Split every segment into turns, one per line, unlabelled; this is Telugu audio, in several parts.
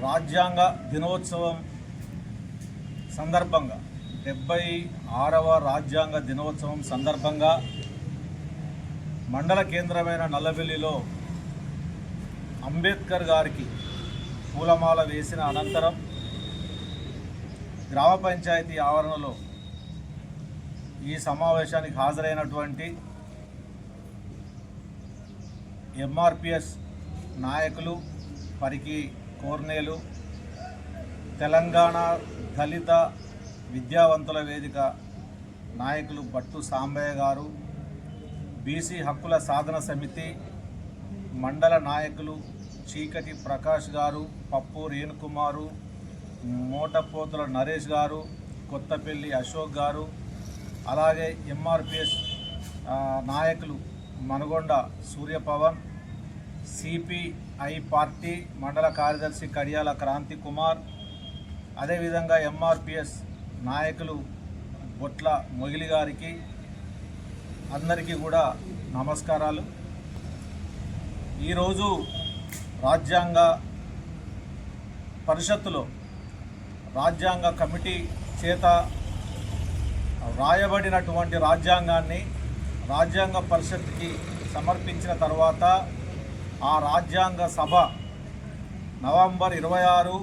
రాజ్యాంగ దినోత్సవం సందర్భంగా 76వ రాజ్యాంగ దినోత్సవం సందర్భంగా మండల కేంద్రమైన నల్లబెల్లిలో అంబేద్కర్ గారికి పూలమాల వేసిన అనంతరం గ్రామ పంచాయతీ ఆవరణలో ఈ సమావేశానికి హాజరైనటువంటి ఎంఆర్పిఎస్ నాయకులు, పరికి కోర్నేలు, తెలంగాణ దళిత విద్యావంతుల వేదిక నాయకులు భట్టు సాంబయ్య గారు, బీసీ హక్కుల సాధన సమితి మండల నాయకులు చీకటి ప్రకాష్ గారు, పప్పు రేణుకుమారు, మోటపోతుల నరేష్ గారు, కొత్తపల్లి అశోక్ గారు, అలాగే ఎంఆర్పిఎస్ నాయకులు మనగొండ సూర్యపవన్, సిపిఐ పార్టీ మండల కార్యదర్శి కడియాల క్రాంతి కుమార్, అదేవిధంగా ఎంఆర్పిఎస్ నాయకులు బొట్ల మొగిలి గారికి అందరికీ కూడా నమస్కారాలు. ఈరోజు రాజ్యాంగ పరిషత్తులో రాజ్యాంగ కమిటీ చేత రాయబడినటువంటి రాజ్యాంగాన్ని రాజ్యాంగ పరిషత్కి సమర్పించిన తర్వాత ఆ రాజ్యాంగ సభ నవంబర్ 26,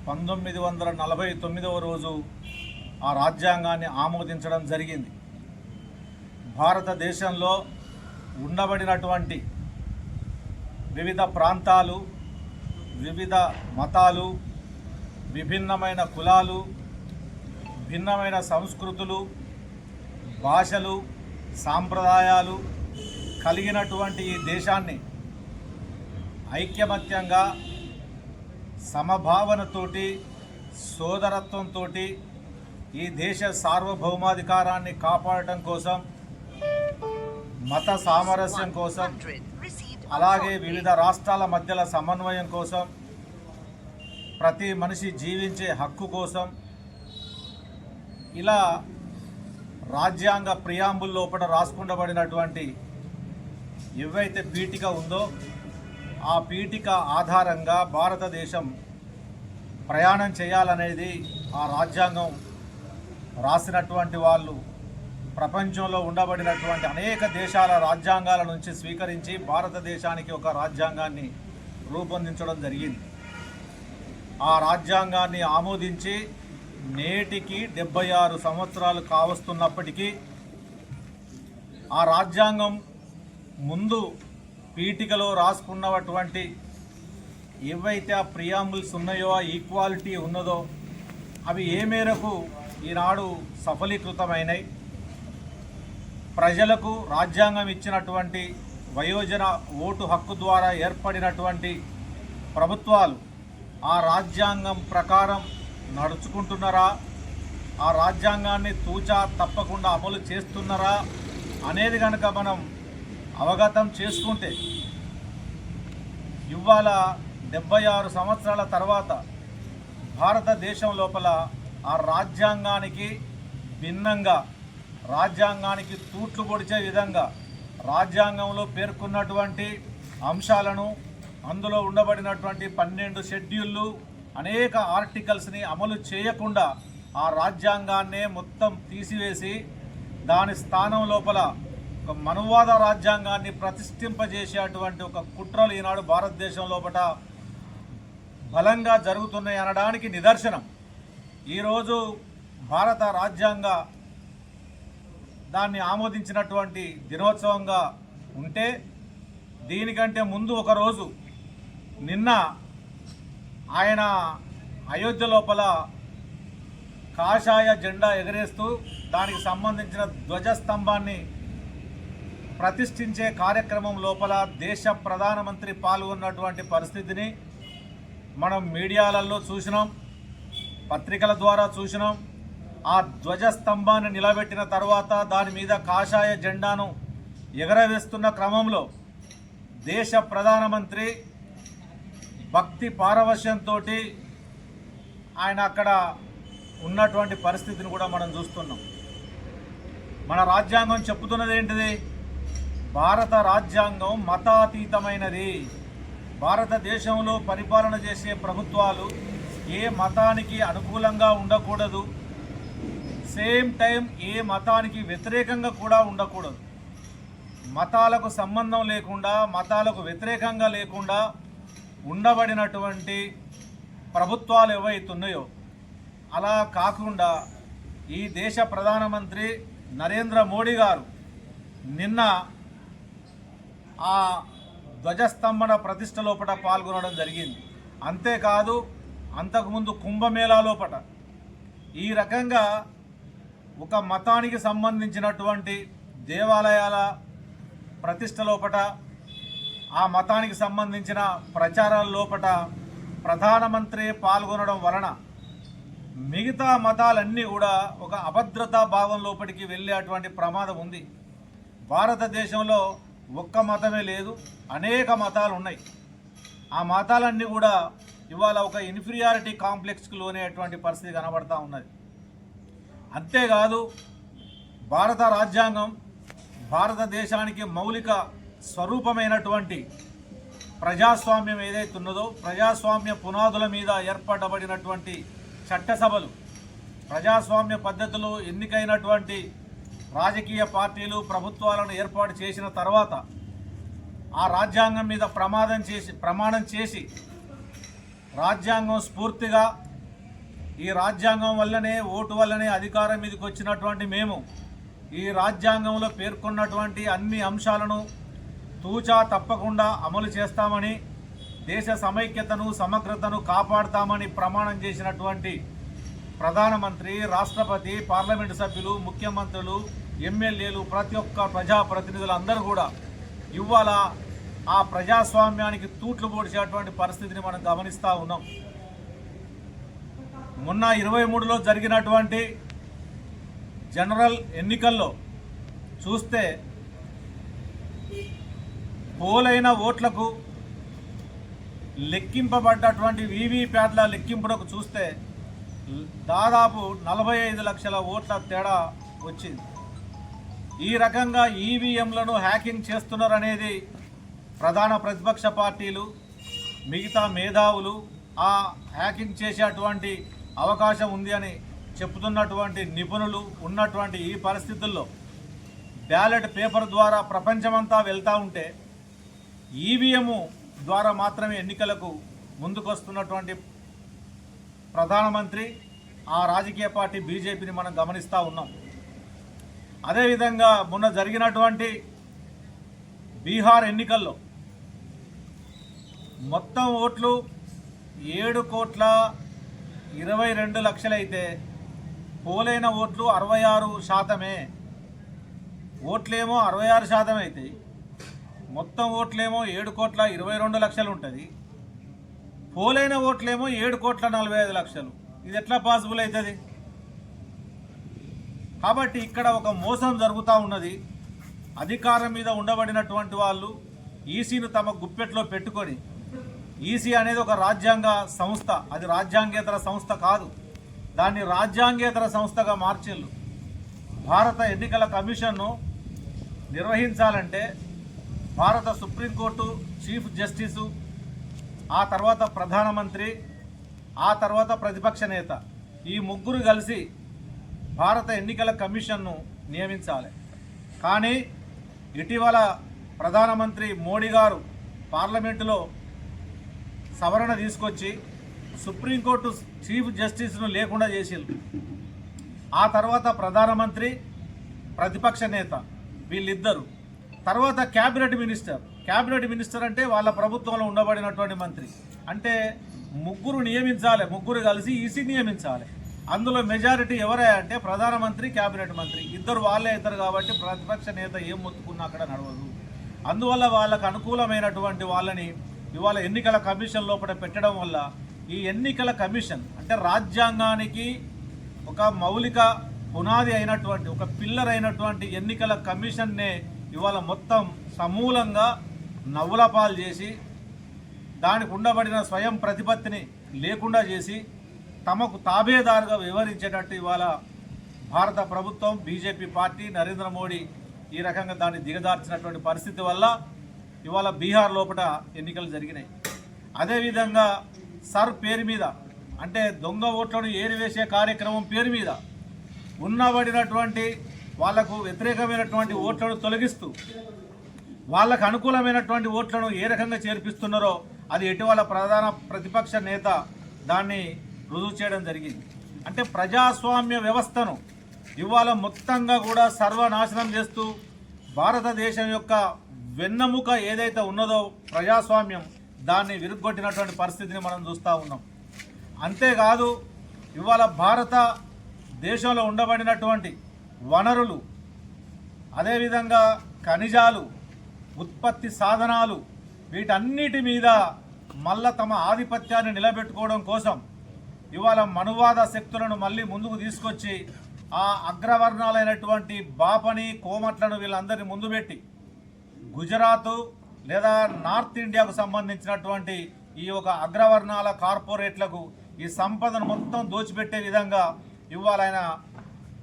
1949వ రోజు ఆ రాజ్యాంగాన్ని ఆమోదించడం జరిగింది. భారతదేశంలో ఉండబడినటువంటి వివిధ ప్రాంతాలు, వివిధ మతాలు, విభిన్నమైన కులాలు, భిన్నమైన సంస్కృతులు, భాషలు, సాంప్రదాయాలు కలిగినటువంటి ఈ దేశాన్ని ఐక్యమత్యంగా సమభావనతోటి సోదరత్వంతో ఈ దేశ సార్వభౌమాధికారాన్ని కాపాడటం కోసం, మత సామరస్యం కోసం, అలాగే వివిధ రాష్ట్రాల మధ్యల సమన్వయం కోసం, ప్రతి మనిషి జీవించే హక్కు కోసం ఇలా రాజ్యాంగ ప్రియాంబుల్ లోపల రాసుకుండబడినటువంటి ఏవైతే పీఠిక ఉందో ఆ పీఠిక ఆధారంగా భారతదేశం ప్రయాణం చేయాలనేది ఆ రాజ్యాంగం రాసినటువంటి వాళ్ళు ప్రపంచంలో ఉండబడినటువంటి అనేక దేశాల రాజ్యాంగాల నుంచి స్వీకరించి భారతదేశానికి ఒక రాజ్యాంగాన్ని రూపొందించడం జరిగింది. ఆ రాజ్యాంగాన్ని ఆమోదించి నేటికి 76 సంవత్సరాలు కావస్తున్నప్పటికీ ఆ రాజ్యాంగం ముందు పీఠికలో రాసుకున్నటువంటి ఏవైతే ఆ ప్రియాంబుల్స్ ఉన్నాయో, ఆ ఈక్వాలిటీ ఉన్నదో అవి ఏ మేరకు ఈనాడు సఫలీకృతమైనవి, ప్రజలకు రాజ్యాంగం ఇచ్చినటువంటి వయోజన ఓటు హక్కు ద్వారా ఏర్పడినటువంటి ప్రభుత్వాలు ఆ రాజ్యాంగం ప్రకారం నడుచుకుంటున్నారా, ఆ రాజ్యాంగాన్ని తూచా తప్పకుండా అమలు చేస్తున్నారా అనేది కనుక మనం అవగతం చేసుకుంటే ఇవాళ 76 సంవత్సరాల తర్వాత భారతదేశం లోపల ఆ రాజ్యాంగానికి భిన్నంగా, రాజ్యాంగానికి తూట్లు పొడిచే విధంగా రాజ్యాంగంలో పేర్కొన్నటువంటి అంశాలను, అందులో ఉండబడినటువంటి 12 షెడ్యూళ్ళు, అనేక ఆర్టికల్స్ని అమలు చేయకుండా ఆ రాజ్యాంగాన్నే మొత్తం తీసివేసి దాని స్థానం లోపల ఒక మనువాద రాజ్యాంగాన్ని ప్రతిష్ఠింపజేసేటువంటి ఒక కుట్రలు ఈనాడు భారతదేశం లోపల బలంగా జరుగుతున్నాయి అనడానికి నిదర్శనం. ఈరోజు భారత రాజ్యాంగ దాన్ని ఆమోదించినటువంటి దినోత్సవంగా ఉంటే, దీనికంటే ముందు ఒకరోజు నిన్న ఆయన అయోధ్య లోపల కాషాయ జెండా ఎగరేస్తూ దానికి సంబంధించిన ధ్వజస్తంభాన్ని ప్రతిష్ఠించే కార్యక్రమం లోపల దేశ ప్రధానమంత్రి పాల్గొన్నటువంటి పరిస్థితిని మనం మీడియాలలో చూసినాం, పత్రికల ద్వారా చూసినాం. ఆ ధ్వజస్తంభాన్ని నిలబెట్టిన తర్వాత దాని మీద కాషాయ జెండాను ఎగరవేస్తున్న క్రమంలో దేశ ప్రధానమంత్రి భక్తి పారవశ్యంతో ఆయన అక్కడ ఉన్నటువంటి పరిస్థితిని కూడా మనం చూస్తున్నాం. మన రాజ్యాంగం చెప్పుతున్నది ఏంటిది? భారత రాజ్యాంగం మతాతీతమైనది. భారతదేశంలో పరిపాలన చేసే ప్రభుత్వాలు ఏ మతానికి అనుకూలంగా ఉండకూడదు, సేమ్ టైం ఏ మతానికి వ్యతిరేకంగా కూడా ఉండకూడదు. మతాలకు సంబంధం లేకుండా, మతాలకు వ్యతిరేకంగా లేకుండా ఉండబడినటువంటి ప్రభుత్వాలు ఏవైతున్నాయో అలా కాకుండా ఈ దేశ ప్రధానమంత్రి నరేంద్ర మోడీ గారు నిన్న ఆ ధ్వజస్తంభన ప్రతిష్ట లోపల పాల్గొనడం జరిగింది. అంతేకాదు అంతకుముందు కుంభమేళా లోపల ఈ రకంగా ఒక మతానికి సంబంధించినటువంటి దేవాలయాల ప్రతిష్ట లోపల, ఆ మతానికి సంబంధించిన ప్రచారాల లోపల ప్రధానమంత్రి పాల్గొనడం వలన మిగతా మతాలన్నీ కూడా ఒక అభద్రతా భావం లోపలికి వెళ్ళేటువంటి ప్రమాదం ఉంది. భారతదేశంలో ఒక్క మతమే లేదు, అనేక మతాలు ఉన్నాయి. ఆ మతాలన్నీ కూడా ఇవాళ ఒక ఇన్ఫీరియారిటీ కాంప్లెక్స్కి లోనేటువంటి పరిస్థితి కనబడతా ఉన్నది. అంతేకాదు భారత రాజ్యాంగం భారతదేశానికి మౌలిక స్వరూపమైనటువంటి ప్రజాస్వామ్యం ఏదైతే ఉన్నదో, ప్రజాస్వామ్య పునాదుల మీద ఏర్పడబడినటువంటి చట్టసభలు, ప్రజాస్వామ్య పద్ధతిలో ఎన్నికైనటువంటి రాజకీయ పార్టీలు ప్రభుత్వాలను ఏర్పాటు చేసిన తర్వాత ఆ రాజ్యాంగం మీద ప్రమాణం చేసి రాజ్యాంగం స్ఫూర్తిగా ఈ రాజ్యాంగం వల్లనే, ఓటు వల్లనే అధికారం మీదకి వచ్చినటువంటి మేము ఈ రాజ్యాంగంలో పేర్కొన్నటువంటి అన్ని అంశాలను తూచా తప్పకుండా అమలు చేస్తామని, దేశ సమైక్యతను సమగ్రతను కాపాడుతామని ప్రమాణం చేసినటువంటి ప్రధానమంత్రి, రాష్ట్రపతి, పార్లమెంటు సభ్యులు, ముఖ్యమంత్రులు, ఎమ్మెల్యేలు, ప్రతి ఒక్క ప్రజాప్రతినిధులు అందరూ కూడా ఇవాళ ఆ ప్రజాస్వామ్యానికి తూట్లు పొడిచేటువంటి పరిస్థితిని మనం గమనిస్తూ ఉన్నాం. మొన్న 23లో జరిగినటువంటి జనరల్ ఎన్నికల్లో చూస్తే పోలైన ఓట్లకు లెక్కింపబడ్డటువంటి వీవీప్యాట్ల లెక్కింపులకు చూస్తే దాదాపు 45 లక్షల ఓట్ల తేడా వచ్చింది. ఈ రకంగా ఈవీఎంలను హ్యాకింగ్ చేస్తున్నారనేది ప్రధాన ప్రతిపక్ష పార్టీలు, మిగతా మేధావులు ఆ హ్యాకింగ్ చేసేటువంటి అవకాశం ఉంది అని చెప్తున్నటువంటి నిపుణులు ఉన్నటువంటి ఈ పరిస్థితుల్లో బ్యాలెట్ పేపర్ ద్వారా ప్రపంచమంతా వెళ్తూ ఉంటే ఈవీఎం ద్వారా మాత్రమే ఎన్నికలకు ముందుకొస్తున్నటువంటి ప్రధానమంత్రి, ఆ రాజకీయ పార్టీ బీజేపీని మనం గమనిస్తూ ఉన్నాం. అదేవిధంగా మొన్న జరిగినటువంటి బీహార్ ఎన్నికల్లో మొత్తం ఓట్లు 7,22,00,000 అయితే పోలైన ఓట్లు 66%. ఓట్లేమో 66% అవుతాయి, మొత్తం ఓట్లేమో 7,22,00,000 ఉంటుంది. పోలైన ఓట్లేమో 7,45,00,000. ఇది ఎట్లా పాసిబుల్ అవుతుంది? కాబట్టి ఇక్కడ ఒక మోసం జరుగుతూ ఉన్నది. అధికారం మీద ఉండబడినటువంటి వాళ్ళు ఈసీని తమ గుప్పెట్లో పెట్టుకొని, ఈసీ అనేది ఒక రాజ్యాంగ సంస్థ, అది రాజ్యాంగేతర సంస్థ కాదు, దాన్ని రాజ్యాంగేతర సంస్థగా మార్చిళ్ళు. భారత ఎన్నికల కమిషన్ను నిర్వహించాలంటే భారత సుప్రీంకోర్టు చీఫ్ జస్టిసు, ఆ తర్వాత ప్రధానమంత్రి, ఆ తర్వాత ప్రతిపక్ష నేత, ఈ ముగ్గురు కలిసి భారత ఎన్నికల కమిషన్ను నియమించాలి. కానీ ఇటీవల ప్రధానమంత్రి మోడీ గారు పార్లమెంటులో సవరణ తీసుకొచ్చి సుప్రీంకోర్టు చీఫ్ జస్టిస్ను లేకుండా చేసిండ్రు. ఆ తర్వాత ప్రధానమంత్రి, ప్రతిపక్ష నేత వీళ్ళిద్దరు, తర్వాత క్యాబినెట్ మినిస్టర్ అంటే వాళ్ళ ప్రభుత్వంలో ఉండబడినటువంటి మంత్రి, అంటే ముగ్గురు నియమించాలి, ముగ్గురు కలిసి ఈసీ నియమించాలి. అందులో మెజారిటీ ఎవరే అంటే ప్రధానమంత్రి, క్యాబినెట్ మంత్రి, ఇద్దరు వాళ్ళే అవుతారు. కాబట్టి ప్రతిపక్ష నేత ఏం మొత్తుకున్నా అక్కడ నడవదు. అందువల్ల వాళ్ళకు అనుకూలమైనటువంటి వాళ్ళని ఇవాళ ఎన్నికల కమిషన్ లోపల పెట్టడం వల్ల ఈ ఎన్నికల కమిషన్ అంటే రాజ్యాంగానికి ఒక మౌలిక పునాది అయినటువంటి, ఒక పిల్లర్ అయినటువంటి ఎన్నికల కమిషన్నే ఇవాళ మొత్తం సమూలంగా నవ్వులపాలు చేసి, దానికి ఉండబడిన స్వయం ప్రతిపత్తిని లేకుండా చేసి, తమకు తాబేదారుగా వివరించేటట్టు ఇవాళ భారత ప్రభుత్వం, బీజేపీ పార్టీ, నరేంద్ర మోడీ ఈ రకంగా దాన్ని దిగదార్చినటువంటి పరిస్థితి వల్ల ఇవాళ బీహార్ లోపల ఎన్నికలు జరిగినాయి. అదేవిధంగా సర్ పేరు మీద అంటే దొంగ ఓట్లను ఏరివేసే కార్యక్రమం పేరు మీద ఉన్నబడినటువంటి వాళ్లకు వ్యతిరేకమైనటువంటి ఓట్లను తొలగిస్తూ వాళ్ళకు అనుకూలమైనటువంటి ఓట్లను ఏ రకంగా చేర్పిస్తున్నారో అది ఇటీవల ప్రధాన ప్రతిపక్ష నేత దాన్ని రుజువు చేయడం జరిగింది. అంటే ప్రజాస్వామ్య వ్యవస్థను ఇవాళ మొత్తంగా కూడా సర్వనాశనం చేస్తూ భారతదేశం యొక్క వెన్నెముక ఏదైతే ఉన్నదో ప్రజాస్వామ్యం దాన్ని విరుగ్గొట్టినటువంటి పరిస్థితిని మనం చూస్తూ ఉన్నాం. అంతేకాదు ఇవాళ భారత దేశంలో ఉండబడినటువంటి వనరులు, అదేవిధంగా ఖనిజాలు, ఉత్పత్తి సాధనాలు, వీటన్నిటి మీద మళ్ళా తమ ఆధిపత్యాన్ని నిలబెట్టుకోవడం కోసం ఇవాళ మనువాద శక్తులను మళ్ళీ ముందుకు తీసుకొచ్చి ఆ అగ్రవర్ణాలైనటువంటి బాపని, కోమట్లను వీళ్ళందరినీ ముందు పెట్టి గుజరాత్ లేదా నార్త్ ఇండియాకు సంబంధించినటువంటి ఈ ఒక అగ్రవర్ణాల కార్పొరేట్లకు ఈ సంపదను మొత్తం దోచిపెట్టే విధంగా ఇవాళ ఆయన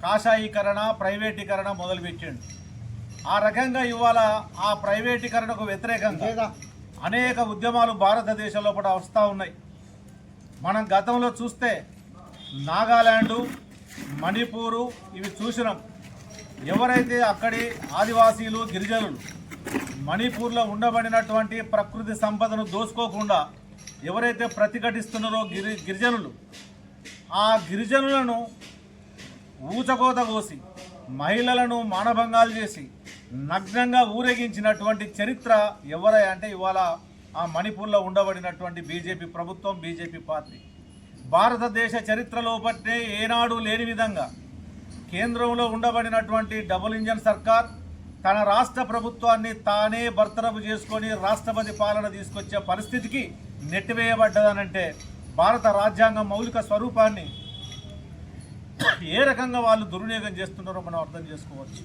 కాషాయీకరణ, ప్రైవేటీకరణ మొదలుపెట్టిండు. ఆ రకంగా ఇవాళ ఆ ప్రైవేటీకరణకు వ్యతిరేకంగా అనేక ఉద్యమాలు భారతదేశం లోపల వస్తూ ఉన్నాయి. మనం గతంలో చూస్తే నాగాలాండు, మణిపూరు ఇవి చూసినాం. ఎవరైతే అక్కడి ఆదివాసీలు, గిరిజనులు మణిపూర్లో ఉండబడినటువంటి ప్రకృతి సంపదను దోసుకోకుండా ఎవరైతే ప్రతిఘటిస్తున్నారో గిరిజనులు, ఆ గిరిజనులను ఊచకోత కోసి మహిళలను మానభంగాలు చేసి నగ్నంగా ఊరేగించినటువంటి చరిత్ర ఎవరై అంటే ఇవాళ ఆ మణిపూర్లో ఉండబడినటువంటి బీజేపీ ప్రభుత్వం, బీజేపీ పార్టీ. భారతదేశ చరిత్రలో పట్టే ఏనాడు లేని విధంగా కేంద్రంలో ఉండబడినటువంటి డబుల్ ఇంజన్ సర్కార్ తన రాష్ట్ర ప్రభుత్వాన్ని తానే బర్తరఫ్ చేసుకొని రాష్ట్రపతి పాలన తీసుకొచ్చే పరిస్థితికి నెట్టివేయబడ్డదనంటే భారత రాజ్యాంగం మౌలిక స్వరూపాన్ని ఏ రకంగా వాళ్ళు దుర్వినియోగం చేస్తున్నారో మనం అర్థం చేసుకోవచ్చు.